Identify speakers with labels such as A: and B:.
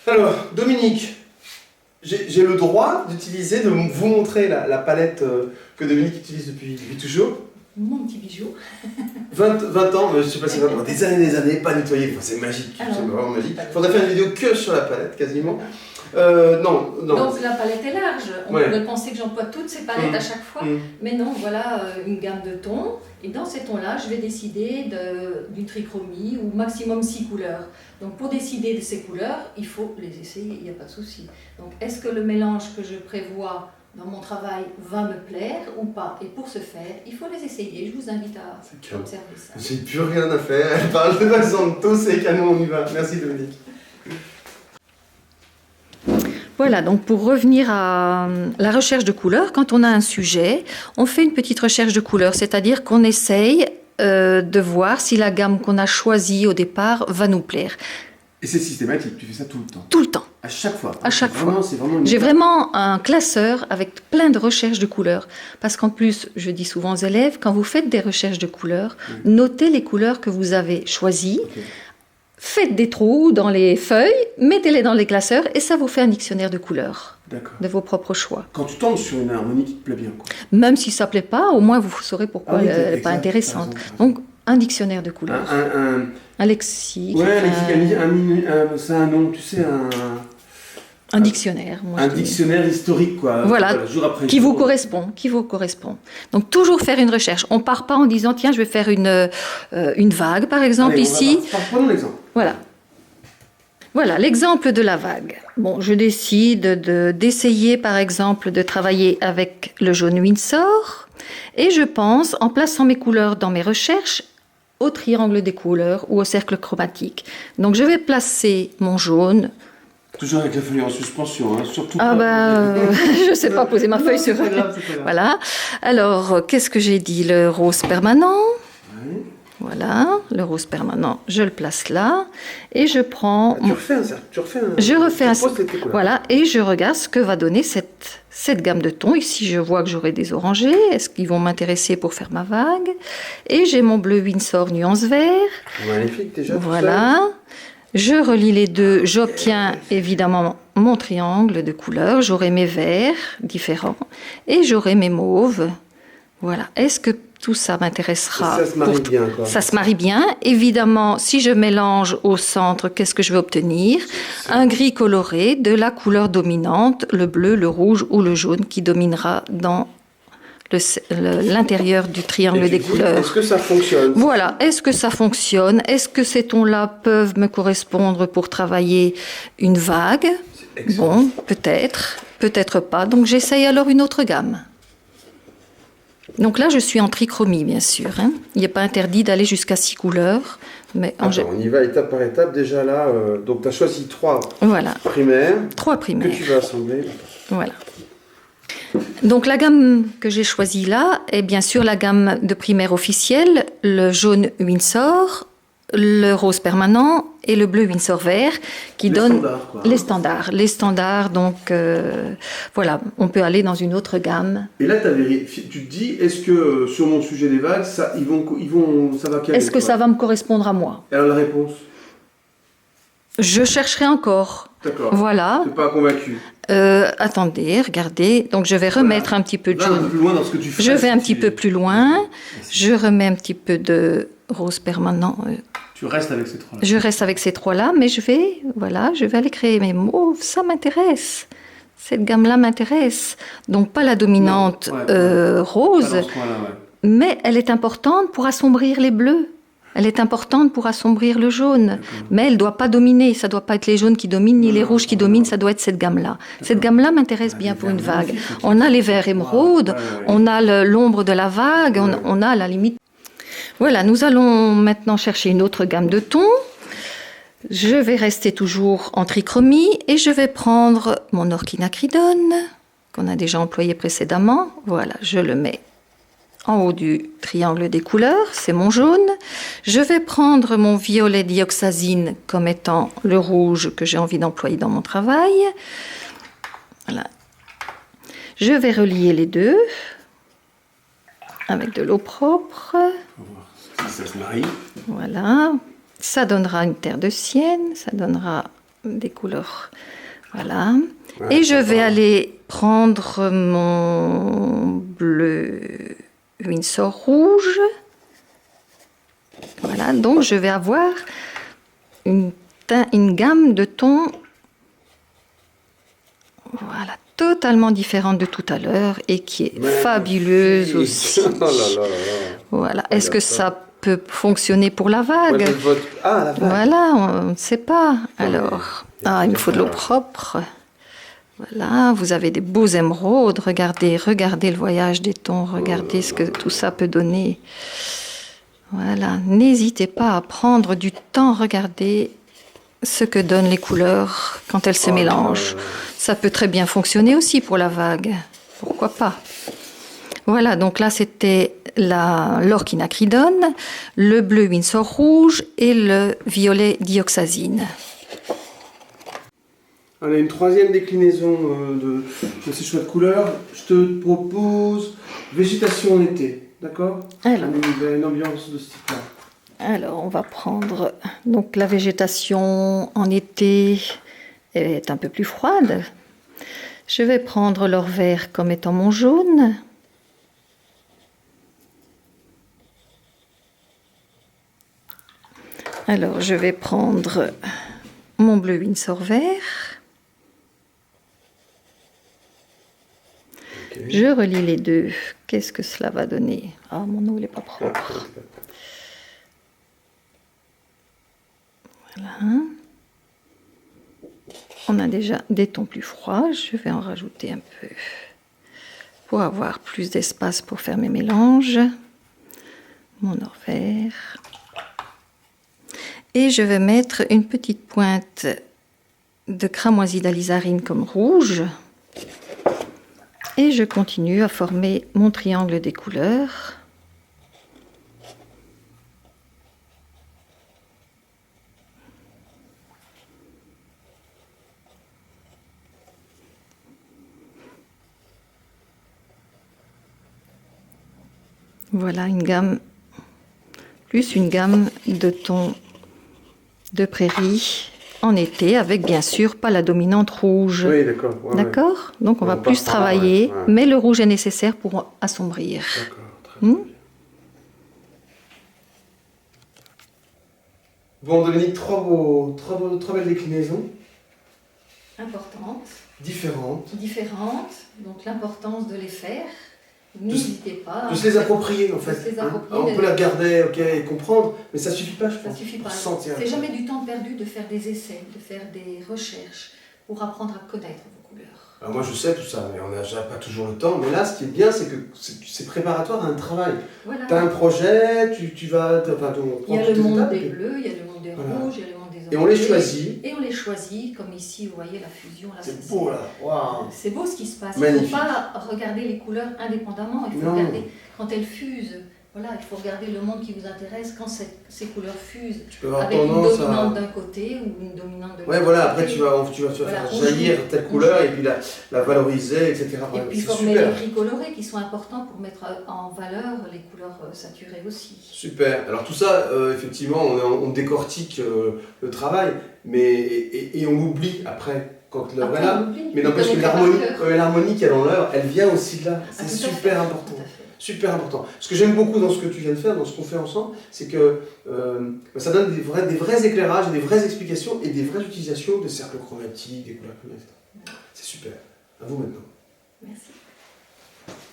A: Alors, Dominique, j'ai le droit d'utiliser, de vous montrer la palette que Dominique utilise depuis toujours.
B: Mon petit bijou.
A: 20 ans, je sais pas si 20 ans, des années, pas nettoyé, enfin, c'est magique, c'est vraiment magique. Il faudrait faire une vidéo que sur la palette, quasiment. Non.
B: Donc la palette est large, on pourrait penser que j'emploie toutes ces palettes à chaque fois, mais non, voilà une gamme de tons, et dans ces tons-là, je vais décider d'une trichromie ou maximum 6 couleurs. Donc pour décider de ces couleurs, il faut les essayer, il n'y a pas de souci. Donc est-ce que le mélange que je prévois dans mon travail va me plaire ou pas? Et pour ce faire, il faut les essayer. Je vous invite à observer ça.
A: J'ai plus rien à faire. Elle parle de Vasanto, c'est canon, on y va. Merci Dominique.
B: Voilà, donc pour revenir à la recherche de couleurs, quand on a un sujet, on fait une petite recherche de couleurs, c'est-à-dire qu'on essaye de voir si la gamme qu'on a choisie au départ va nous plaire.
A: Et c'est systématique, tu fais ça tout le temps?
B: Tout le temps.
A: À chaque fois?
B: À chaque fois.
A: Vraiment
B: J'ai vraiment un classeur avec plein de recherches de couleurs. Parce qu'en plus, je dis souvent aux élèves, quand vous faites des recherches de couleurs, notez les couleurs que vous avez choisies, faites des trous dans les feuilles, mettez-les dans les classeurs et ça vous fait un dictionnaire de couleurs. De vos propres choix.
A: Quand tu tombes sur une harmonie qui te plaît bien, quoi.
B: Même si ça ne plaît pas, au moins vous saurez pourquoi elle n'est pas intéressante. Donc, un dictionnaire de couleurs. Un lexique.
A: Ouais, c'est un nom, tu sais,
B: un dictionnaire.
A: Un dictionnaire historique, quoi.
B: Voilà, jour après qui jour. Qui vous correspond. Donc, toujours faire une recherche. On ne part pas en disant, tiens, je vais faire une vague, par exemple, allez, ici.
A: Prenons l'exemple.
B: Voilà, l'exemple de la vague. Bon, je décide d'essayer, par exemple, de travailler avec le jaune Winsor. Et je pense, en plaçant mes couleurs dans mes recherches, au triangle des couleurs ou au cercle chromatique. Donc, je vais placer mon jaune.
A: Toujours avec la feuille en suspension, hein, surtout.
B: Je ne sais pas poser ma feuille sur. Voilà. Alors, qu'est-ce que j'ai dit? Le rose permanent. Oui. Voilà, le rose permanent, je le place là et je prends.
A: Tu refais un.
B: Je refais un. Voilà, et je regarde ce que va donner cette gamme de tons. Ici, je vois que j'aurai des orangés. Est-ce qu'ils vont m'intéresser pour faire ma vague? Et j'ai mon bleu Winsor nuance vert.
A: Magnifique déjà.
B: Voilà. Je relie les deux. J'obtiens évidemment mon triangle de couleurs. J'aurai mes verts différents et j'aurai mes mauves. Voilà. Est-ce que tout ça m'intéressera?
A: Ça se marie bien, quoi.
B: Ça se marie bien. Évidemment, si je mélange au centre, qu'est-ce que je vais obtenir? Un gris coloré de la couleur dominante, le bleu, le rouge ou le jaune qui dominera dans l'intérieur du triangle des couleurs.
A: Est-ce que ça fonctionne?
B: Voilà, est-ce que ça fonctionne? Est-ce que ces tons-là peuvent me correspondre pour travailler une vague? Bon, peut-être, peut-être pas. Donc j'essaye alors une autre gamme. Donc là, je suis en trichromie, bien sûr. Hein. Il n'est pas interdit d'aller jusqu'à 6 couleurs. Mais
A: on y va étape par étape. Déjà là, donc tu as choisi 3 primaires.
B: 3 primaires.
A: Que tu vas assembler.
B: Voilà. Donc la gamme que j'ai choisie là est bien sûr la gamme de primaire officielle, le jaune Winsor, le rose permanent et le bleu Winsor vert qui donnent les standards. Les standards, donc voilà, on peut aller dans une autre gamme.
A: Et là, tu te dis, est-ce que sur mon sujet des vagues, ça va caler?
B: Est-ce que ça va me correspondre à moi?
A: Et alors la réponse?
B: Je chercherai encore.
A: D'accord.
B: Voilà.
A: Tu n'es pas convaincu?
B: Attendez, regardez. Donc je vais remettre un petit peu de jaune.
A: Un peu plus loin dans ce que tu fais.
B: Je vais un petit peu plus loin. Je remets un petit peu de rose permanent.
A: Tu restes avec ces 3-là?
B: Je reste avec ces 3-là, mais je vais aller créer mes mauves. Ça m'intéresse. Cette gamme-là m'intéresse. Donc pas la dominante rose, mais elle est importante pour assombrir les bleus. Elle est importante pour assombrir le jaune, mais elle ne doit pas dominer. Ça ne doit pas être les jaunes qui dominent, ni les rouges qui dominent, ça doit être cette gamme-là. Cette gamme-là m'intéresse bien pour une vague. On a les verts émeraudes, on a l'ombre de la vague, on a la limite. Voilà, nous allons maintenant chercher une autre gamme de tons. Je vais rester toujours en trichromie et je vais prendre mon orchinacridone, qu'on a déjà employé précédemment. Voilà, je le mets en haut du triangle des couleurs, c'est mon jaune. Je vais prendre mon violet dioxazine comme étant le rouge que j'ai envie d'employer dans mon travail. Voilà. Je vais relier les deux avec de l'eau propre.
A: Ça se marie.
B: Voilà. Ça donnera une terre de sienne, ça donnera des couleurs. Voilà. Et je vais aller prendre mon bleu Winsor rouge. Voilà, donc je vais avoir une gamme de tons, voilà, totalement différente de tout à l'heure et qui est fabuleuse aussi.
A: Oh là là là.
B: Voilà. Est-ce que ça peut fonctionner pour la vague?
A: Ah, la vague.
B: Voilà, on ne sait pas. Alors, il me faut de l'eau propre. Voilà, vous avez des beaux émeraudes. Regardez le voyage des tons. Regardez ce que tout ça peut donner. Voilà, n'hésitez pas à prendre du temps. Regardez ce que donnent les couleurs quand elles se mélangent. Ça peut très bien fonctionner aussi pour la vague. Pourquoi pas? Voilà, donc là c'était l'orchinacridone, le bleu Winsor rouge et le violet dioxazine.
A: Allez, une troisième déclinaison de ces choix de couleurs. Je te propose végétation en été, d'accord?
B: Alors,
A: une ambiance de ce type-là.
B: Alors, on va prendre donc la végétation en été est un peu plus froide. Je vais prendre l'or vert comme étant mon jaune. Alors, je vais prendre mon bleu Winsor vert. Okay. Je relie les deux. Qu'est-ce que cela va donner? Ah, mon eau n'est pas propre. Voilà. On a déjà des tons plus froids. Je vais en rajouter un peu pour avoir plus d'espace pour faire mes mélanges. Mon or vert. Et je vais mettre une petite pointe de cramoisi d'alizarine comme rouge. Et je continue à former mon triangle des couleurs. Voilà une gamme, plus une gamme de tons de prairie en été, avec bien sûr pas la dominante rouge.
A: Oui, d'accord. Ouais,
B: d'accord. Donc on va plus travailler, mais le rouge est nécessaire pour assombrir.
A: D'accord, très bien. Bon, Dominique, trois belles déclinaisons.
B: Importantes.
A: Différentes.
B: Donc l'importance de les faire. N'hésitez pas.
A: De se les approprier en fait. On peut la garder, ok, et comprendre, mais ça suffit pas, je pense.
B: Ça suffit pas. C'est jamais du temps perdu de faire des essais, de faire des recherches pour apprendre à connaître vos couleurs.
A: Alors moi je sais tout ça, mais on n'a pas toujours le temps. Mais là, ce qui est bien, c'est que c'est préparatoire à un travail. Voilà. Tu as un projet, tu vas.
B: Il y a le monde des bleus, il y a le monde des rouges, il y a le monde des oranges.
A: Et on les choisit.
B: Et on les choisit, comme ici, vous voyez la fusion.
A: C'est beau là, waouh.
B: C'est beau ce qui se passe.
A: Magnifique.
B: Il ne faut pas regarder les couleurs indépendamment, il faut regarder quand elles fusent. Voilà, il faut regarder le monde qui vous intéresse quand ces couleurs fusent. Tu peux avoir avec une dominante d'un côté ou une dominante de l'autre.
A: Ouais, voilà, après tu vas faire jaillir telle couleur et puis la valoriser, etc.
B: Et puis former les gris colorés qui sont importants pour mettre en valeur les couleurs saturées aussi.
A: Super. Alors tout ça, effectivement, on décortique le travail, et on l'oublie après. Quand l'œuvre est là, mais n'empêche que l'harmonie qu'il y a dans l'œuvre, elle vient aussi de là. C'est super important. Super important. Ce que j'aime beaucoup dans ce que tu viens de faire, dans ce qu'on fait ensemble, c'est que ça donne des vrais éclairages, des vraies explications et des vraies utilisations des cercles chromatiques, des couleurs chromatiques. C'est super. À vous maintenant.
B: Merci.